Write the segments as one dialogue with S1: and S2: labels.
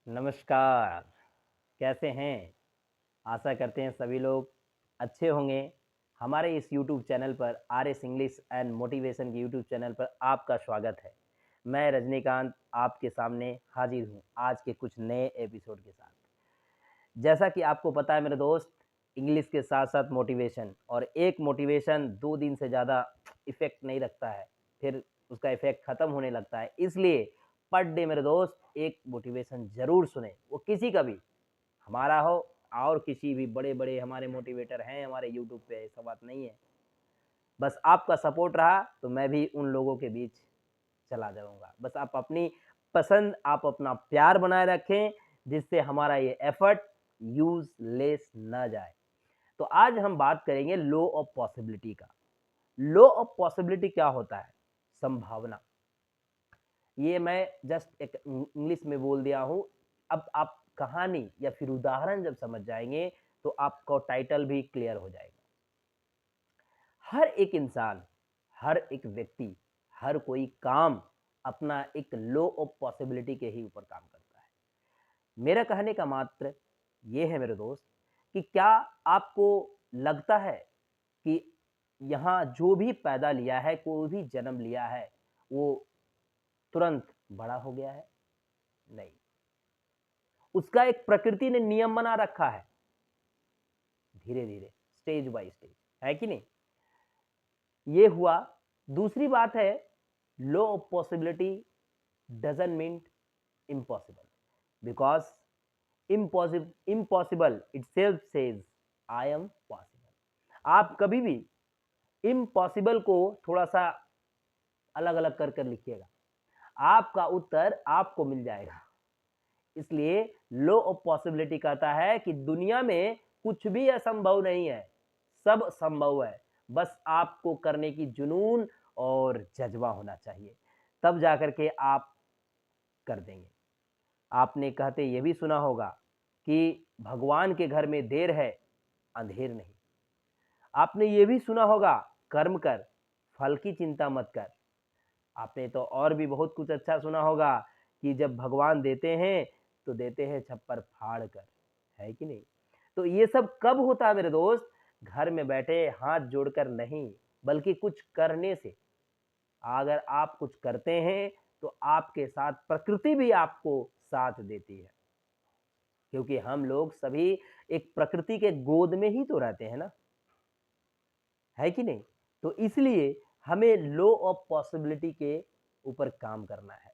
S1: नमस्कार। कैसे हैं? आशा करते हैं सभी लोग अच्छे होंगे। हमारे इस यूट्यूब चैनल पर आरएस इंग्लिश एंड मोटिवेशन के यूट्यूब चैनल पर आपका स्वागत है। मैं रजनीकांत आपके सामने हाजिर हूँ आज के कुछ नए एपिसोड के साथ। जैसा कि आपको पता है मेरे दोस्त, इंग्लिश के साथ-साथ मोटिवेशन और एक मोटिवेशन 2 दिन से ज़्यादा इफ़ेक्ट नहीं रखता है, फिर उसका इफ़ेक्ट ख़त्म होने लगता है। इसलिए पर डे मेरे दोस्त एक मोटिवेशन ज़रूर सुनें, वो किसी का भी, हमारा हो और किसी भी बड़े-बड़े हमारे मोटिवेटर हैं हमारे यूट्यूब पे, ऐसा बात नहीं है। बस आपका सपोर्ट रहा तो मैं भी उन लोगों के बीच चला जाऊँगा। बस आप अपनी पसंद, आप अपना प्यार बनाए रखें, जिससे हमारा ये एफर्ट यूज़लेस ना जाए। तो आज हम बात करेंगे लॉ ऑफ पॉसिबिलिटी का। लॉ ऑफ पॉसिबिलिटी क्या होता है? संभावना। ये मैं जस्ट एक इंग्लिश में बोल दिया हूँ। अब आप कहानी या फिर उदाहरण जब समझ जाएँगे, तो आपको टाइटल भी क्लियर हो जाएगा। हर एक इंसान, हर एक व्यक्ति, हर कोई काम अपना एक लॉ ऑफ पॉसिबिलिटी के ही ऊपर काम करता है। मेरा कहने का मात्र ये है मेरे दोस्त कि क्या आपको लगता है कि यहाँ जो भी पैदा लिया है, कोई भी जन्म लिया है, वो तुरंत बड़ा हो गया है? नहीं। उसका एक प्रकृति ने नियम बना रखा है, धीरे-धीरे, स्टेज बाय स्टेज, है कि नहीं? ये हुआ। दूसरी बात है, law of possibility doesn't mean impossible because impossible itself says I am possible. आप कभी भी इम्पॉसिबल को थोड़ा-सा अलग-अलग कर कर लिखिएगा, आपका उत्तर आपको मिल जाएगा। इसलिए लॉ ऑफ पॉसिबिलिटी कहता है कि दुनिया में कुछ भी असंभव नहीं है, सब संभव है। बस आपको करने की जुनून और जज़्बा होना चाहिए, तब जाकर के आप कर देंगे। आपने कहते ये भी सुना होगा कि भगवान के घर में देर है, अंधेर नहीं। आपने ये भी सुना होगा, कर्म कर, फल की चिंता मत कर। आपने तो और भी बहुत कुछ अच्छा सुना होगा कि जब भगवान देते हैं, तो देते हैं छप्पर फाड़ कर, है कि नहीं? तो ये सब कब होता है मेरे दोस्त? घर में बैठे हाथ जोड़कर नहीं, बल्कि कुछ करने से। अगर आप कुछ करते हैं, तो आपके साथ प्रकृति भी आपको साथ देती है। क्योंकि हम लोग सभी एक प्रकृति के गोद में ही तो रहते हैं ना, है कि नहीं? तो इसलिए हमें लॉ ऑफ पॉसिबिलिटी के ऊपर काम करना है,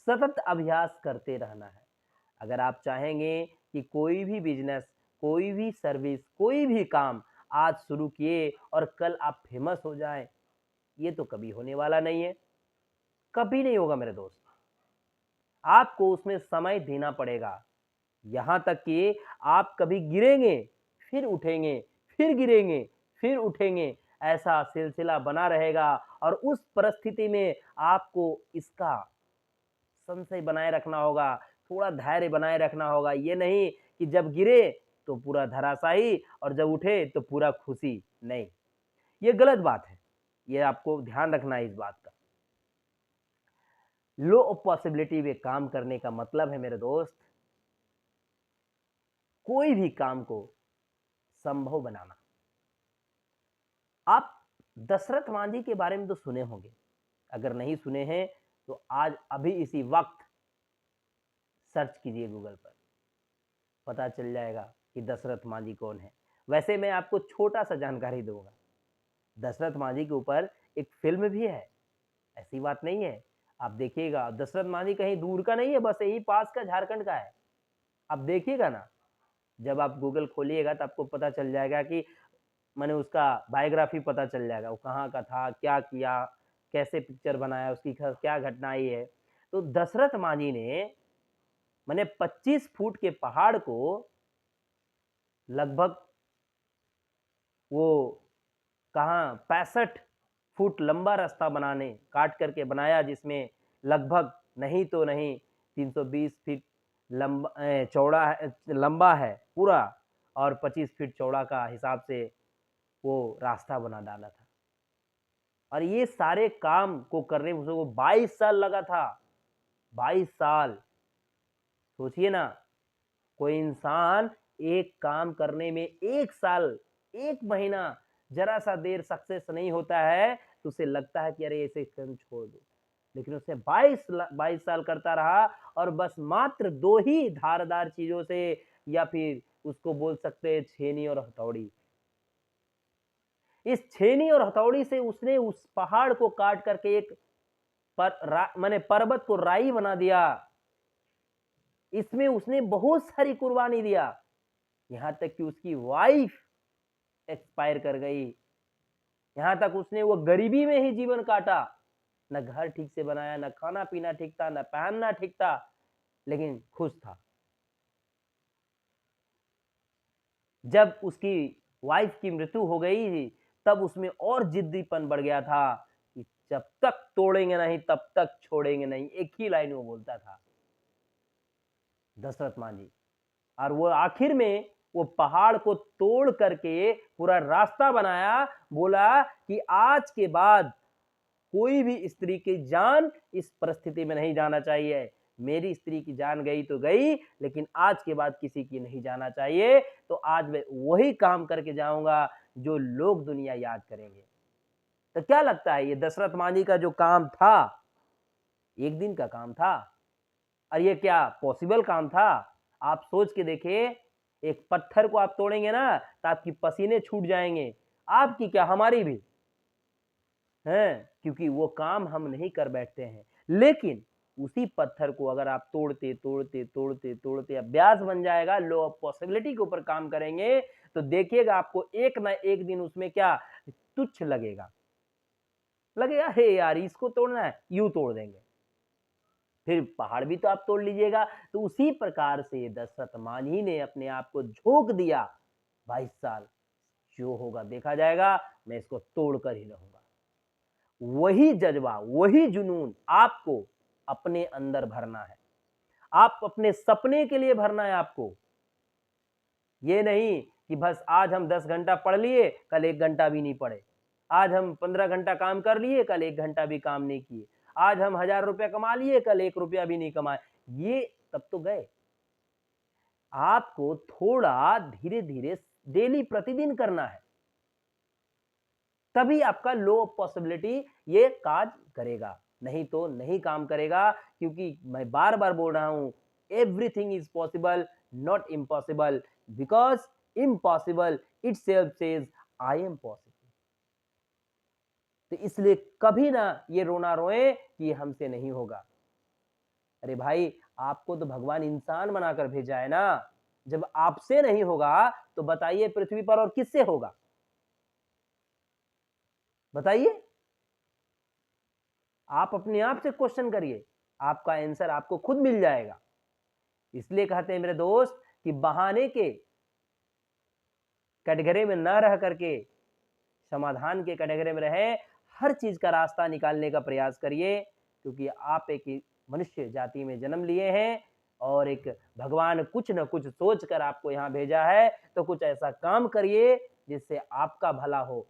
S1: सतत अभ्यास करते रहना है। अगर आप चाहेंगे कि कोई भी बिजनेस, कोई भी सर्विस, कोई भी काम आज शुरू किए और कल आप फेमस हो जाएं, ये तो कभी होने वाला नहीं है, कभी नहीं होगा मेरे दोस्त। आपको उसमें समय देना पड़ेगा। यहाँ तक कि आप कभी गिरेंगे, फिर उठेंगे, फिर गिरेंगे, फिर उठेंगे, ऐसा सिलसिला बना रहेगा और उस परिस्थिति में आपको इसका संशय बनाए रखना होगा, थोड़ा धैर्य बनाए रखना होगा। ये नहीं कि जब गिरे तो पूरा धराशायी और जब उठे तो पूरा खुशी, नहीं, ये गलत बात है। ये आपको ध्यान रखना है इस बात का। लॉ ऑफ पॉसिबिलिटी में काम करने का मतलब है मेरे दोस्त, कोई भी काम को संभव बनाना। आप दशरथ मांझी के बारे में तो सुने होंगे, अगर नहीं सुने हैं तो आज अभी इसी वक्त सर्च कीजिए गूगल पर, पता चल जाएगा कि दशरथ मांझी कौन है। वैसे मैं आपको छोटा सा जानकारी दूंगा, दशरथ मांझी के ऊपर एक फिल्म भी है, ऐसी बात नहीं है। आप देखिएगा, दशरथ मांझी कहीं दूर का नहीं है, बस यही पास का झारखंड का है। आप देखिएगा ना, जब आप गूगल खोलिएगा तो आपको पता चल जाएगा कि माने उसका बायोग्राफी पता चल जाएगा, वो कहाँ का था, क्या किया, कैसे पिक्चर बनाया, उसकी क्या घटना आई है। तो दशरथ मांझी ने माने 25 फुट के पहाड़ को लगभग वो कहाँ 65 फुट लंबा रास्ता बनाने काट करके बनाया, जिसमें लगभग नहीं तो नहीं 320 फीट लंबा चौड़ा है, लंबा है पूरा, और 25 फीट चौड़ा का हिसाब से वो रास्ता बना डाला था। और ये सारे काम को करने में उसको 22 साल लगा था, 22 साल। सोचिए ना, कोई इंसान एक काम करने में 1 साल, 1 महीना जरा सा देर सक्सेस नहीं होता है तो उसे लगता है कि अरे इसे तुम छोड़ दो। लेकिन उसने 22 साल करता रहा और बस मात्र 2 ही धारदार चीज़ों से, या फिर उसको बोल सकते हैं छेनी और हथौड़ी। इस छेनी और हथौड़ी से उसने उस पहाड़ को काट करके एक माने पर्वत को राई बना दिया। इसमें उसने बहुत सारी कुर्बानी दिया, यहाँ तक कि उसकी वाइफ एक्सपायर कर गई। यहाँ तक उसने वो गरीबी में ही जीवन काटा, न घर ठीक से बनाया, न खाना पीना ठीक था, न पहनना ठीक था, लेकिन खुश था। जब उसकी वाइफ की मृत्यु हो गई तब उसमें और जिद्दीपन बढ़ गया था कि जब तक तोड़ेंगे नहीं तब तक छोड़ेंगे नहीं, एक ही लाइन वो बोलता था दशरथ मांझी। और वो आखिर में वो पहाड़ को तोड़ करके पूरा रास्ता बनाया, बोला कि आज के बाद कोई भी स्त्री की जान इस परिस्थिति में नहीं जाना चाहिए। मेरी स्त्री की जान गई तो गई, लेकिन आज के बाद किसी की नहीं जाना चाहिए। तो आज मैं वही काम करके जाऊंगा जो लोग दुनिया याद करेंगे। तो क्या लगता है ये दशरथ मांझी का जो काम था, एक दिन का काम था? और ये क्या पॉसिबल काम था? आप सोच के देखिए, एक पत्थर को आप तोड़ेंगे ना तो आपकी पसीने छूट जाएंगे, आपकी क्या हमारी भी हैं, क्योंकि वो काम हम नहीं कर बैठते हैं। लेकिन उसी पत्थर को अगर आप तोड़ते तोड़ते तोड़ते तोड़ते अभ्यास बन जाएगा, लॉ ऑफ पॉसिबिलिटी के ऊपर काम करेंगे, तो देखिएगा आपको एक ना एक दिन उसमें क्या तुच्छ लगेगा। लगेगा हे यार इसको तोड़ना है, यूं तोड़ देंगे, फिर पहाड़ भी तो आप तोड़ लीजिएगा। तो उसी प्रकार से दशरथ मांझी ने अपने आप को झोंक दिया, 22 साल जो होगा देखा जाएगा, मैं इसको तोड़ कर ही रहूंगा। वही जज्बा, वही जुनून आपको अपने अंदर भरना है। आप अपने सपने के लिए भरना है आपको। ये नहीं कि बस आज हम 10 घंटा पढ़ लिए, कल 1 घंटा भी नहीं पढ़े। आज हम 15 घंटा काम कर लिए, कल 1 घंटा भी काम नहीं किए। आज हम 1000 रुपया कमा लिए, कल 1 रुपया भी नहीं कमाए। ये तब तो गए। आपको थोड़ा धीरे-धीरे डेली प्रतिदिन करना है। तभी आपका लॉ ऑफ पॉसिबिलिटी ये काज करेगा, नहीं तो नहीं काम करेगा। क्योंकि मैं बार-बार बोल रहा हूं, everything is possible, not impossible, because impossible itself says I am possible. तो इसलिए कभी ना ये रोना रोए कि हमसे नहीं होगा। अरे भाई, आपको तो भगवान इंसान बनाकर भेजा है ना। जब आपसे नहीं होगा तो बताइए पृथ्वी पर और किससे होगा? बताइए। आप अपने आप से क्वेश्चन करिए, आपका आंसर आपको खुद मिल जाएगा। इसलिए कहते हैं मेरे दोस्त कि बहाने के कटघरे में न रह करके समाधान के कटघरे में रहे, हर चीज का रास्ता निकालने का प्रयास करिए। क्योंकि आप एक मनुष्य जाति में जन्म लिए हैं और एक भगवान कुछ न कुछ सोच कर आपको यहाँ भेजा है, तो कुछ ऐसा काम करिए जिससे आपका भला हो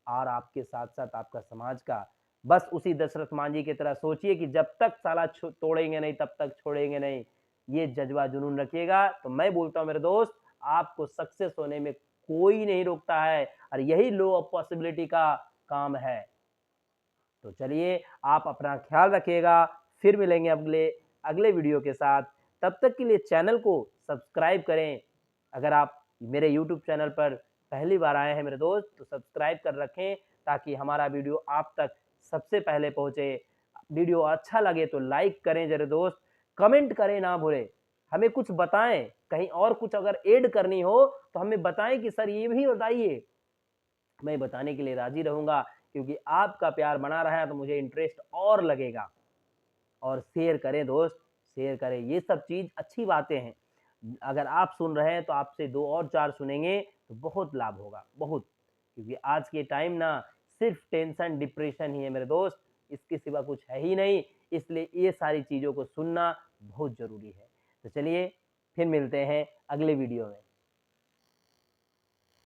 S1: और आपके साथ साथ आपका समाज का। बस उसी दशरथ मांझी की तरह सोचिए कि जब तक साला तोड़ेंगे नहीं तब तक छोड़ेंगे नहीं। ये जज्बा जुनून रखिएगा तो मैं बोलता हूं मेरे दोस्त, आपको सक्सेस होने में कोई नहीं रोकता है, और यही लॉ ऑफ पॉसिबिलिटी का काम है। तो चलिए, आप अपना ख्याल रखिएगा, फिर मिलेंगे अगले अगले वीडियो के साथ। तब तक के लिए चैनल को सब्सक्राइब करें। अगर आप मेरे यूट्यूब चैनल पर पहली बार आए हैं मेरे दोस्त, तो सब्सक्राइब कर रखें ताकि हमारा वीडियो आप तक सबसे पहले पहुंचे। वीडियो अच्छा लगे तो लाइक करें जरा दोस्त, कमेंट करें ना भूलें, हमें कुछ बताएं, कहीं और कुछ अगर ऐड करनी हो तो हमें बताएं कि सर ये भी बताइए, मैं बताने के लिए राजी रहूंगा। क्योंकि आपका प्यार बना रहा है तो मुझे इंटरेस्ट और लगेगा। और शेयर करें दोस्त, शेयर करें, ये सब चीज़ अच्छी बातें हैं। अगर आप सुन रहे हैं तो आपसे 2 और 4 सुनेंगे तो बहुत लाभ होगा, बहुत। क्योंकि आज के टाइम ना सिर्फ टेंशन, डिप्रेशन ही है मेरे दोस्त, इसके सिवा कुछ है ही नहीं। इसलिए ये सारी चीज़ों को सुनना बहुत ज़रूरी है। तो चलिए, फिर मिलते हैं अगले वीडियो में।